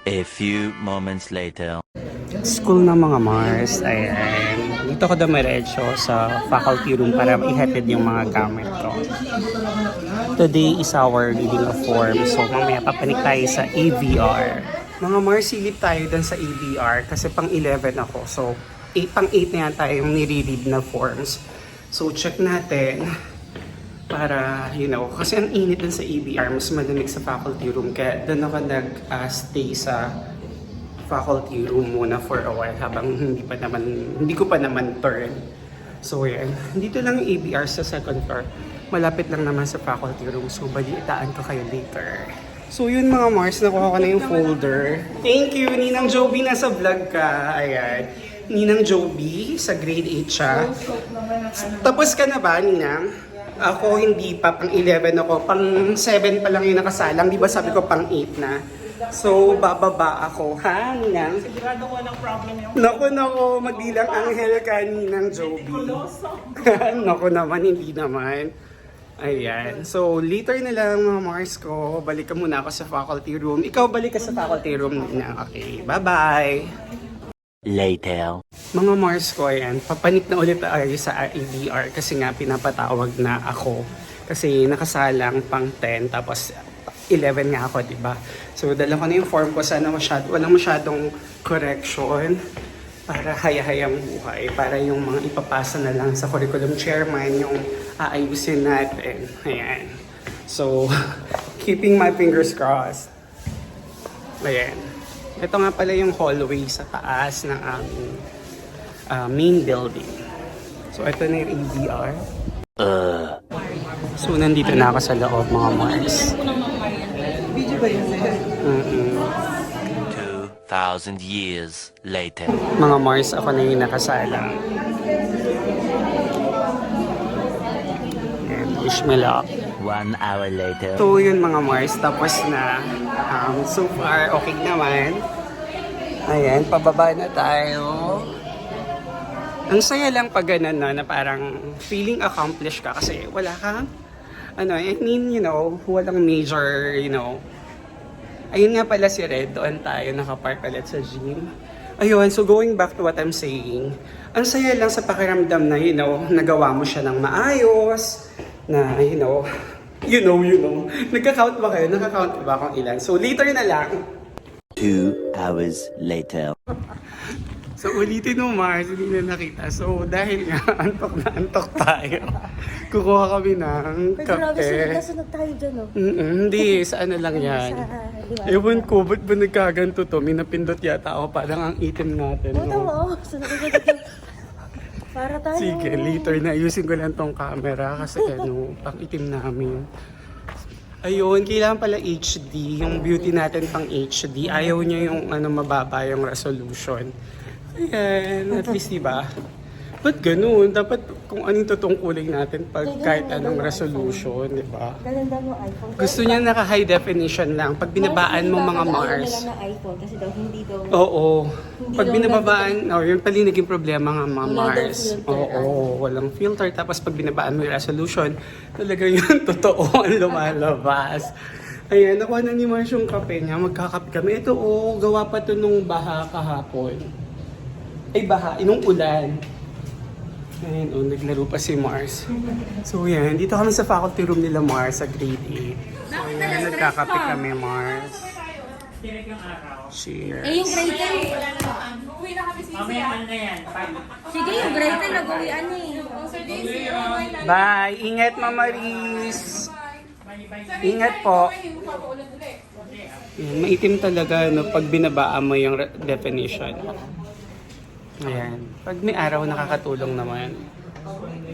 A few moments later. School ng mga Mars, ayan. Dito ko dumiretso sa faculty room para ihatid yung mga gamit ko. Today is our reading of forms, so mamaya papanik tayo sa AVR. Mga Mars, silip tayo dun sa AVR kasi pang 11 ako. So, pang 8 na yan tayo yung nire-read na forms. So, check natin para, kasi ang init dun sa AVR, mas malamig sa faculty room. Kaya dun ako nag-stay sa faculty room muna for a while habang hindi ko pa naman turn. So yan, dito lang yung ABR sa second floor. Malapit lang naman sa faculty room, so balitaan ko kayo later. So yun mga Mars, nakuha ko na yung folder. Thank you, Ninang Joby, nasa vlog ka. Ayan, Ninang Joby, sa grade 8 siya. Tapos ka na ba, Ninang? Ako hindi pa, pang 11 ako, pang 7 pa lang yung nakasalang. Di ba sabi ko pang 8 na? So, bababa ako, ha, Ninang? Sigurado walang problem yung... Naku, magdilang anghel ka, Ninang Joby. Naku naman, hindi naman. Ayan. So, later na lang mga Mars ko. Balik ka muna ako sa faculty room. Ikaw balik ka sa faculty room, Ninang. Okay, bye-bye. Later. Mga Mars ko, ayan. Papanik na ulit tayo sa ADR kasi nga pinapatawag na ako. Kasi nakasalang pang 10, tapos 11 nga ako, diba? So, dala ko na yung form ko. Sana walang masyadong correction para haya-hayang buhay. Para yung mga ipapasa na lang sa curriculum chairman, yung aayusin natin. Ayan. So, keeping my fingers crossed. Ayan. Ito nga pala yung hallway sa taas ng aming main building. So, ito na yung ADR. So, nandito na ako sa loob, mga Mars. Video ba yun? 2,000 years later. Mga Mars, ako na yung nakasala. And wish me luck. 1 hour later. So yun mga Mars, tapos na. So far, okay naman. Ayan, pababa na tayo. Ang saya lang pag ganun na parang feeling accomplished ka kasi wala kang, walang major, Ayun nga pala si Red, doon tayo nakapark ulit sa gym. Ayun, so going back to what I'm saying, ang saya lang sa pakiramdam na, nagawa mo siya ng maayos, na, Nagka-count ba kayo? Naka-count ba kung ilan? So, later na lang. 2 hours later. So, ulitin mo, Mars, hindi na nakita. So, dahil nga, antok tayo. Kukuha kami ng Grabe, kape. sunod tayo dyan, no? Hindi, sa ano lang yan. Ewan ko, ba't ba nagkaganto to? May napindot yata ako, parang ang itim natin. Oo, tama, sunod tayo. Para tayo. Sige, later na. Ayusin ko lang tong camera kasi pang itim namin. Ayun, kailangan pala HD. Yung beauty natin pang HD. Ayaw niya yung mababa yung resolution. Ayan, at least diba? Ba't ganun? Dapat kung anong totoong kulay natin pag kahit anong resolution, diba? Gaganda mo iPhone. Gusto niya naka high definition lang. Pag binabaan mo mga Mars. Ayaw nila ng iPhone kasi daw hindi daw. Oo. Pag daw binababaan, yun pala yung naging problema nga mga Wala daw Mars. filter. Oo, walang filter. Tapos pag binabaan mo yung resolution, talaga yung totoo ang lumalabas. Ayan, nakuha na ni Mars yung kape niya. Magkakape kami. Ito, gawa pa to nung baha kahapon. Ay, baha, inong ulan. Ayan, naglaro pa si Mars. So yan, dito kami sa faculty room nila Mars sa grade 8. So yan, nagkakape kami Mars. Cheers. Eh, yung grade 10. Mamaya na yan. Sige, yung grade 10 nag-uwian eh. Bye! Ingat, Mama Riz! Ingat po. Yan, maitim talaga pag binabaan mo yung definition. Ayan. Pag may araw, nakakatulong naman.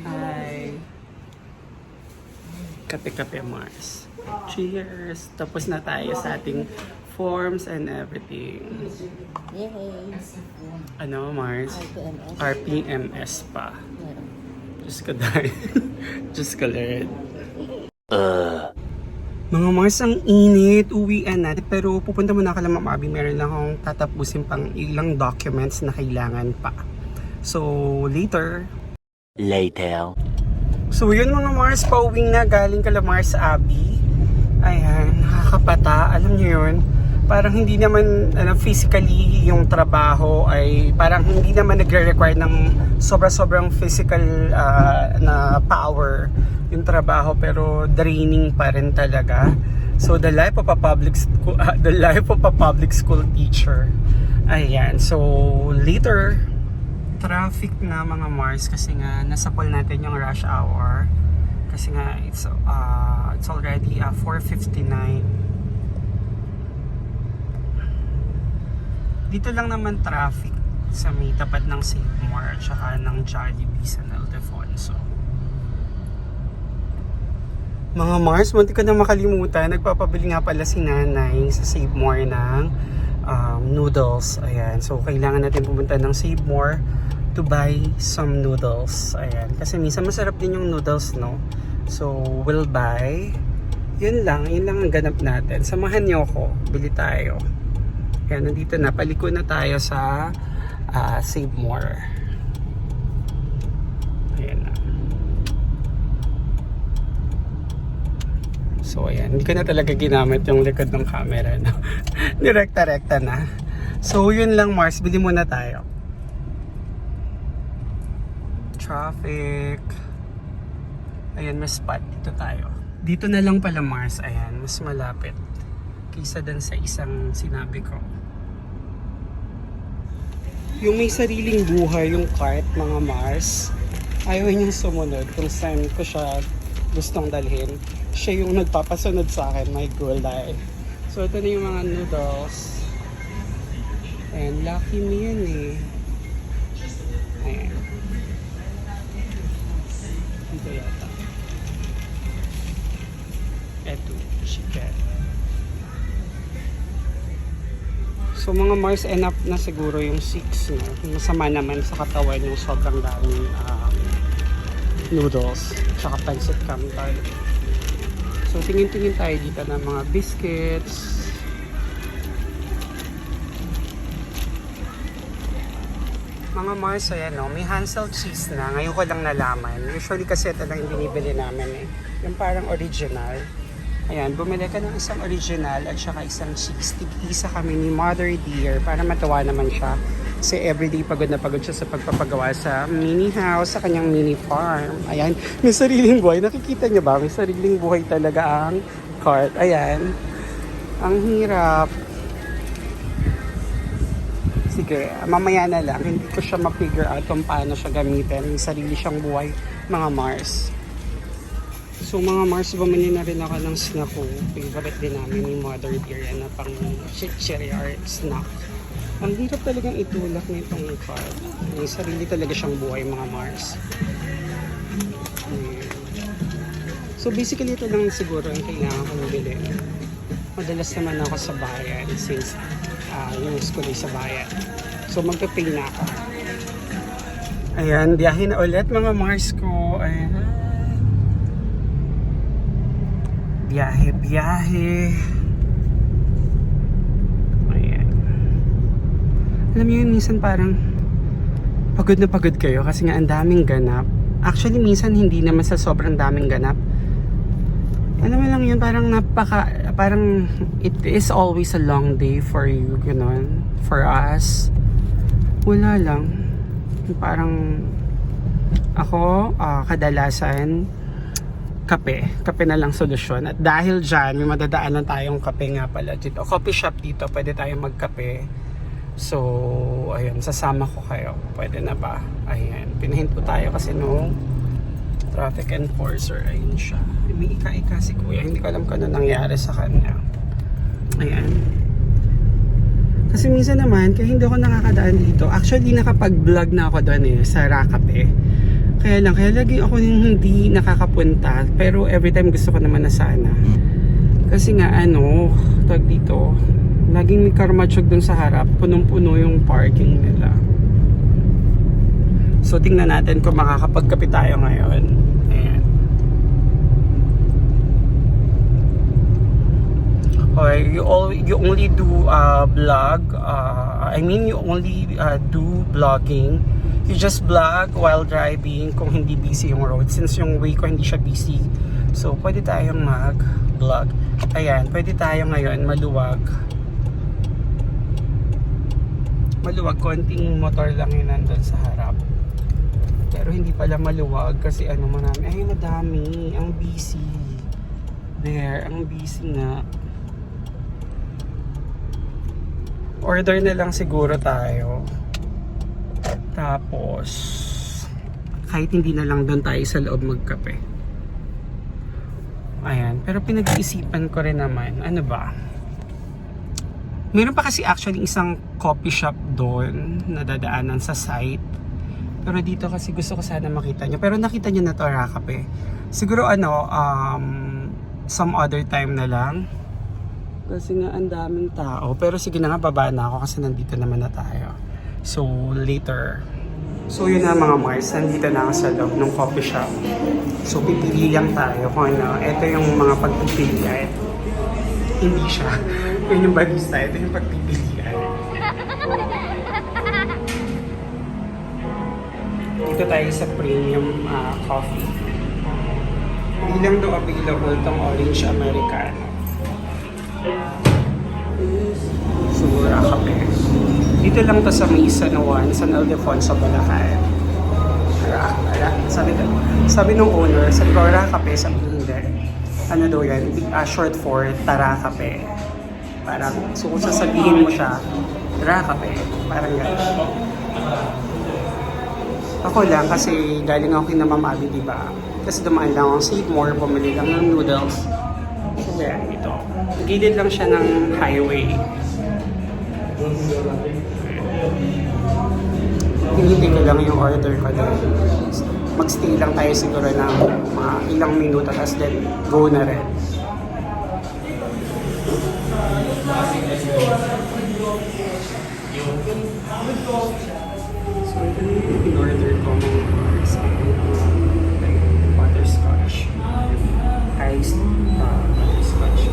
Hi! Kape-kape, Mars. Cheers! Tapos na tayo sa ating forms and everything. Yay. Mars? RPMS. RPMS pa. Diyos ka dahil. Diyos ka, Lord. Mga Mars, ang init. Uwian natin. Pero pupunta muna ka lang, Mama Abby. Meron lang akong tatapusin pang ilang documents na kailangan pa. So, later. Later. So, yun mga Mars. Pauwing na galing ka lang, Mars Abby. Ayan, nakakapata. Alam niyo yun, parang hindi naman physically yung trabaho ay parang hindi naman nagre-require ng sobrang physical na power yung trabaho, pero draining pa rin talaga. So the life of a public school teacher. Ayan, so later traffic na mga Mars kasi nga nasa call natin yung rush hour kasi nga it's already 4:59. Dito lang naman traffic sa may tapat ng Save More at saka ng Jollibee sa Ildefonso. Mga Mars, munti ko na makalimutan, nagpapabili nga pala si nanay sa Save More ng noodles. Ayan, so kailangan natin pumunta ng Save More to buy some noodles. Ayan, kasi minsan masarap din yung noodles, no? So we'll buy. Yun lang ang ganap natin. Samahan niyo ako, bili tayo. Ayan, nandito na, paliko na tayo sa Save More. Ayan na. So ayan, hindi ko na talaga ginamit yung likod ng camera, no? Direkta-rekta na. So yun lang Mars, bili muna tayo. Traffic. Ayan, may spot dito tayo. Dito na lang pala Mars, ayan, mas malapit kaysa dun sa isang sinabi ko. Yung may sariling buhay, yung cart mga Mars, ayaw niyang sumunod kung saan ko siya gustong dalhin. Siya yung nagpapasunod sa akin, my gulay. So ito na yung mga noodles. And lucky me yun eh. Ayan. Dito yata. Eto, chicken. So mga Mars, enough na siguro yung 6, no? Masama naman sa katawan yung sobrang daming noodles tsaka pancit canton. So tingin-tingin tayo dito ng mga biscuits. Mga Mars, ayan no, may Hansel cheese na. Ngayon ko lang nalaman. Usually kasi ito lang yung binibili namin eh. Yung parang original. Ayan, bumili ka ng isang original at saka isang cheese. Tig-isa kami ni Mother Dear para matawa naman siya. Kasi everyday pagod na pagod siya sa pagpapagawa sa mini house, sa kanyang mini farm. Ayan, may sariling buhay. Nakikita niyo ba? May sariling buhay talaga ang cart. Ayan. Ang hirap. Sige, mamaya na lang. Hindi ko siya ma-figure out kung paano siya gamitin. May sarili siyang buhay, mga Mars. So mga Mars, bumili na rin ako ng snack ko. Favorite din namin ni Mother Dear na pang chichiri or snack. Ang hirap talagang itulak nitong card. May sarili talaga siyang buhay, mga Mars. So basically ito lang siguro ang kailangan kong bilhin. Madalas naman ako sa bayan since yung school ay sa bayan. So magka-pay na ako. Ayan, biyahe na ulit mga Mars ko. Ayan. Biyahe. Ayan. Alam niyo yun, minsan parang pagod na pagod kayo kasi nga ang daming ganap. Actually, minsan hindi naman sa sobrang daming ganap. Alam mo lang yun, parang it is always a long day for you, gano'n. For us, wala lang. Parang ako, kadalasan, kape na lang solusyon. At dahil dyan, may madadaanan tayong kape nga pala dito. Coffee shop dito, pwede tayong magkape. So, ayun, sasama ko kayo. Pwede na ba? Ayan, pinahin po tayo kasi no traffic enforcer, ayun siya. May ika-ika si kuya, hindi ko alam kung ano nangyari sa kanya. Ayan. Kasi minsan naman, kaya hindi ako nakakadaan dito. Actually, nakapag-vlog na ako doon eh, sa Rakape. Kaya lagi ako hindi nakakapunta. Pero every time gusto ko naman na sana. Kasi nga tag dito, laging may karmatsog dun sa harap. Punong-puno yung parking nila. So tingnan natin kung makakapagkape tayo ngayon. Ayan. Okay, you only do vlog. You only do vlogging. You just vlog while driving kung hindi busy yung road. Since yung way ko hindi siya busy. So, pwede tayong mag-vlog. Ayan, pwede tayo ngayon maluwag. maluwag. Konting motor lang yun nandun sa harap. Pero hindi pala maluwag kasi ano marami. Ay, madami. Ang busy. There, ang busy nga. Order na lang siguro tayo. Tapos, kahit hindi na lang doon tayo sa loob magkape. Ayan. Pero pinag-iisipan ko rin naman, ano ba? Meron pa kasi actually isang coffee shop doon na dadaanan sa site. Pero dito kasi gusto ko sana makita nyo. Pero nakita nyo na to, Rakape. Siguro ano, some other time na lang. Kasi nga ang daming tao. Pero sige na nga, baba na ako kasi nandito naman na tayo. So, later. So, yun na mga Mars. Nandito na ako sa loob ng coffee shop. So, pipili lang tayo kung ano. Ito yung mga pagpipilian. Hindi siya. Yun yung barista. Ito yung pagpipilian. Dito tayo sa premium coffee. Hindi lang daw available itong orange americano. Sura kape. Dito lang to sa may San Juan, San Ildefonso, Bulacan. Sabi nung owner, sabi ko, Rakape, sabi ko hindi. Ano daw yan? Short for Tarakape. Parang, so kung sasabihin mo siya, Rakape, parang gano'n. Ako lang kasi galing ako kina Mamabi, di ba? Kasi dumaan lang ako Save More, bumili lang ng noodles. So, yan, ito. Gilid lang siya ng highway. Hinihintay ko lang yung order ko doon. Magstay lang tayo siguro ng mga ilang minuto, tapos then go na rin. So, ito yung in-order ko mga butterscotch. Iced butterscotch.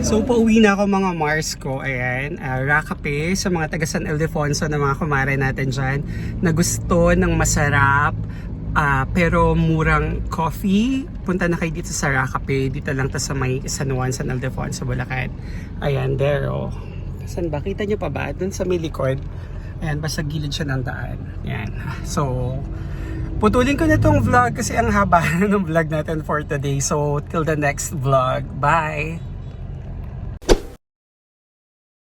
So, pauwi na ako mga Mars ko. Ayan, Rakape sa mga taga San Ildefonso na mga kumare natin dyan na gusto ng masarap pero murang coffee. Punta na kayo dito sa Rakape. Dito lang ta sa may San Juan, San Ildefonso, Bulacan. Ayan, there oh. Saan ba? Kita nyo pa ba? Doon sa may likod. Ayan, basta gilid siya ng daan. Ayan. So, putulin ko na tong vlog kasi ang haba ng vlog natin for today. So, till the next vlog. Bye!